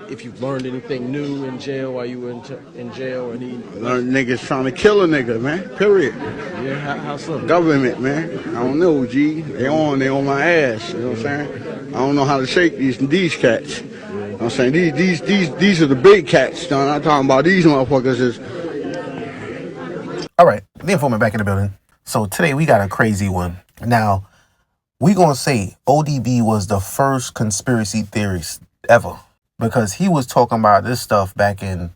if you've learned anything new in jail while you were in jail, or any. Learn niggas trying to kill a nigga, man. Period. Yeah, how so? Government, man. I don't know, G. They on my ass. You know what I'm saying? I don't know how to shake these cats. You know what I'm saying? These are the big cats, John. I'm talking about these motherfuckers is. All right, the informant back in the building. So today we got a crazy one. Now, we gonna say ODB was the first conspiracy theorist ever, because he was talking about this stuff back in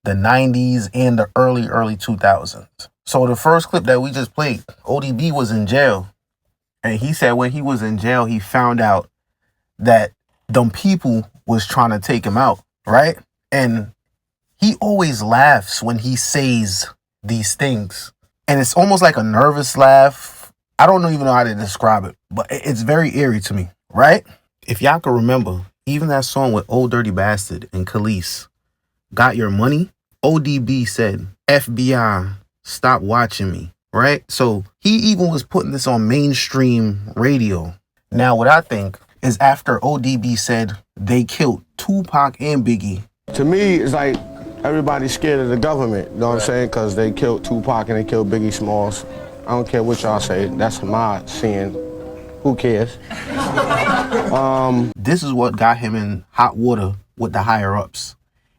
the 90s and the early 2000s. So the first clip that we just played, ODB was in jail. And he said when he was in jail, he found out that them people was trying to take him out, right? And he always laughs when he says these things. And it's almost like a nervous laugh. I don't even know how to describe it, but it's very eerie to me, right? If y'all can remember, even that song with Old Dirty Bastard and Khalees, Got Your Money, ODB said, FBI, stop watching me, right? So he even was putting this on mainstream radio. Now, what I think is after ODB said they killed Tupac and Biggie. To me, it's like everybody's scared of the government, you know what I'm saying? Because they killed Tupac and they killed Biggie Smalls. I don't care what y'all say, that's my seeing. Who cares? This is what got him in hot water with the higher ups.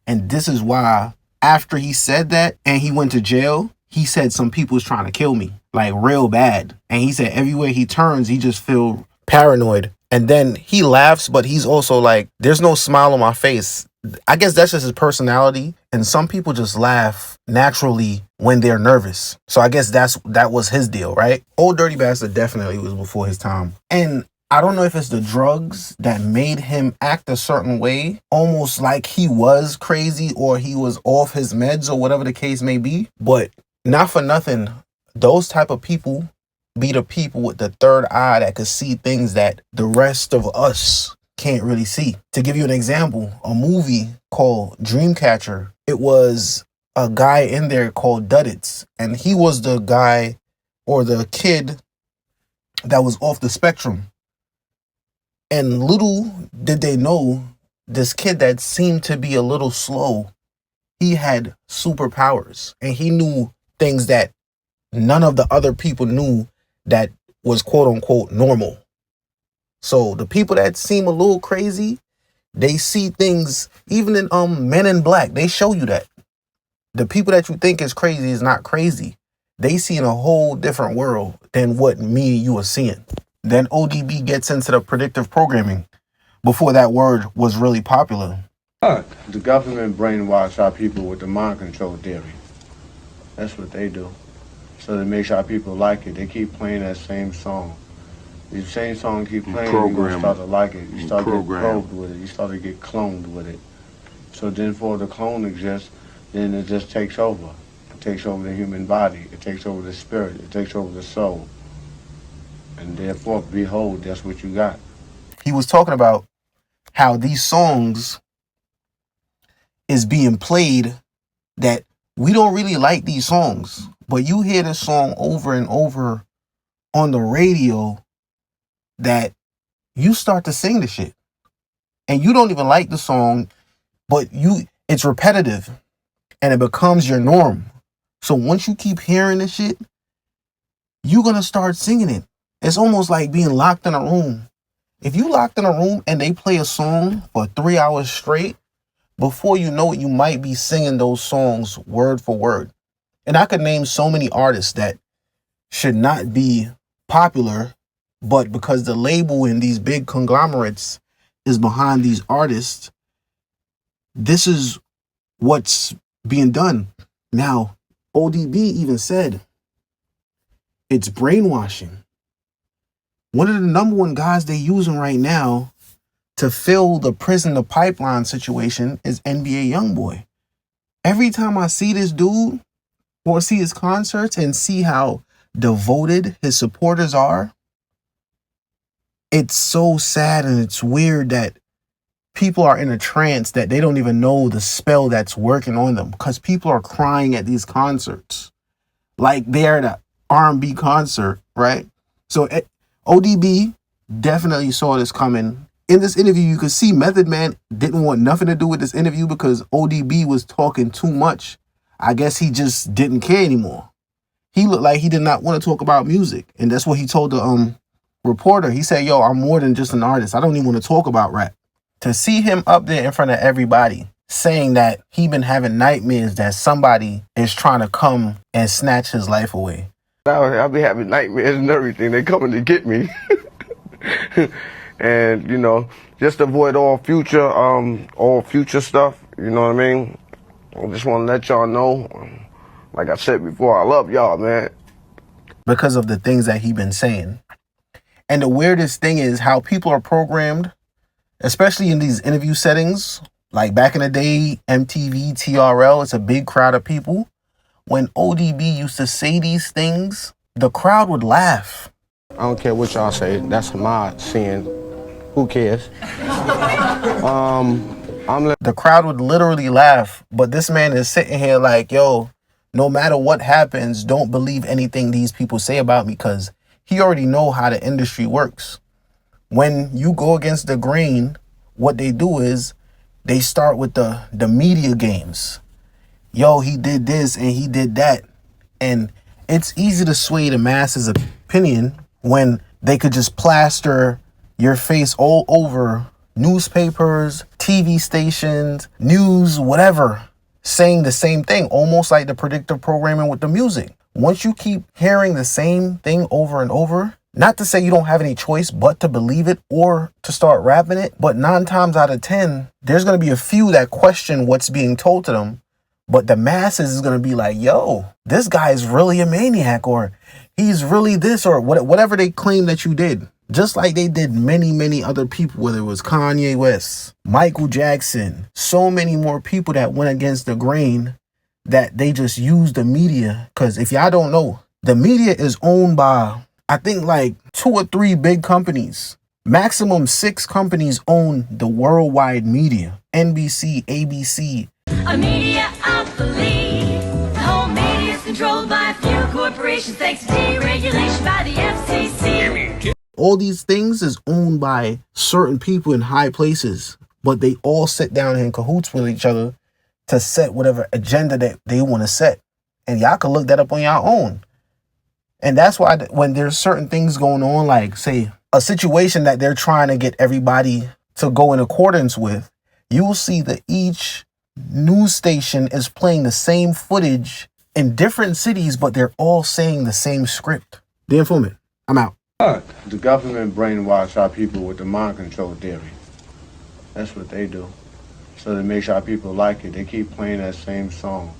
And this is why after he said that and he went to jail, he said some people was trying to kill me, like real bad. And he said everywhere he turns, he just feel paranoid. And then he laughs, but he's also like, there's no smile on my face. I guess that's just his personality. And some people just laugh naturally when they're nervous. So I guess that was his deal, right? Old Dirty Bastard definitely was before his time. And I don't know if it's the drugs that made him act a certain way, almost like he was crazy or he was off his meds or whatever the case may be. But not for nothing, those type of people be the people with the third eye that could see things that the rest of us can't really see. To give you an example, a movie called Dreamcatcher, it was a guy in there called Duddits, and he was the guy or the kid that was off the spectrum. And little did they know, this kid that seemed to be a little slow, he had superpowers, and he knew things that none of the other people knew that was quote unquote normal. So the people that seem a little crazy, they see things, even in Men in Black, they show you that. The people that you think is crazy is not crazy. They see in a whole different world than what me and you are seeing. Then ODB gets into the predictive programming before that word was really popular. The government brainwash our people with the mind control theory. That's what they do. So they make sure our people like it. They keep playing that same song. The same song keep playing, you're going to start to like it. You start to get probed with it. You start to get cloned with it. So then for the clone exists, then it just takes over. It takes over the human body. It takes over the spirit. It takes over the soul. And therefore, behold, that's what you got. He was talking about how these songs is being played that we don't really like these songs, but you hear this song over and over on the radio that you start to sing the shit. And you don't even like the song, but it's repetitive and it becomes your norm. So once you keep hearing this shit, you're going to start singing it. It's almost like being locked in a room. If you locked in a room and they play a song for 3 hours straight, before you know it, you might be singing those songs word for word. And I could name so many artists that should not be popular, but because the label and these big conglomerates is behind these artists, this is what's being done. Now, ODB even said it's brainwashing. One of the number one guys they're using right now to fill the prison to pipeline situation is NBA Youngboy. Every time I see this dude or see his concerts and see how devoted his supporters are, it's so sad and it's weird that people are in a trance that they don't even know the spell that's working on them, because people are crying at these concerts like they're at an R&B concert, right? So ODB definitely saw this coming. in this interview, you could see Method Man didn't want nothing to do with this interview because ODB was talking too much. I guess he just didn't care anymore. He looked like he did not want to talk about music. And that's what he told the reporter. He said, yo, I'm more than just an artist. I don't even want to talk about rap. To see him up there in front of everybody saying that he been having nightmares that somebody is trying to come and snatch his life away. I'll be having nightmares and everything. They coming to get me. And, you know, just avoid all future stuff. You know what I mean? I just want to let y'all know, like I said before, I love y'all, man. Because of the things that he been saying. And the weirdest thing is how people are programmed, especially in these interview settings. Like back in the day, MTV, TRL, it's a big crowd of people. When ODB used to say these things, the crowd would laugh. I don't care what y'all say. That's my sin. Who cares? The crowd would literally laugh. But this man is sitting here like, yo, no matter what happens, don't believe anything these people say about me, because he already know how the industry works. When you go against the grain, what they do is they start with the media games. Yo, he did this and he did that. And it's easy to sway the masses' opinion when they could just plaster your face all over newspapers, TV stations, news, whatever, saying the same thing, almost like the predictive programming with the music. Once you keep hearing the same thing over and over, not to say you don't have any choice but to believe it or to start rapping it, but 9 times out of 10, there's going to be a few that question what's being told to them. But the masses is going to be like, yo, this guy is really a maniac, or he's really this, or whatever they claim that you did. Just like they did many, many other people, whether it was Kanye West, Michael Jackson, so many more people that went against the grain, that they just used the media. Because if y'all don't know, the media is owned by, I think, like 2 or 3 big companies. Maximum 6 companies own the worldwide media. NBC, ABC. A media obsolete. The whole media is controlled by a few corporations thanks to deregulation by the FCC. All these things is owned by certain people in high places, but they all sit down in cahoots with each other to set whatever agenda that they want to set. And y'all can look that up on your own. And that's why when there's certain things going on, like, say, a situation that they're trying to get everybody to go in accordance with, you will see that each news station is playing the same footage in different cities, but they're all saying the same script. The Informant, I'm out. The government brainwash our people with the mind control theory. That's what they do. So they make sure our people like it. They keep playing that same song.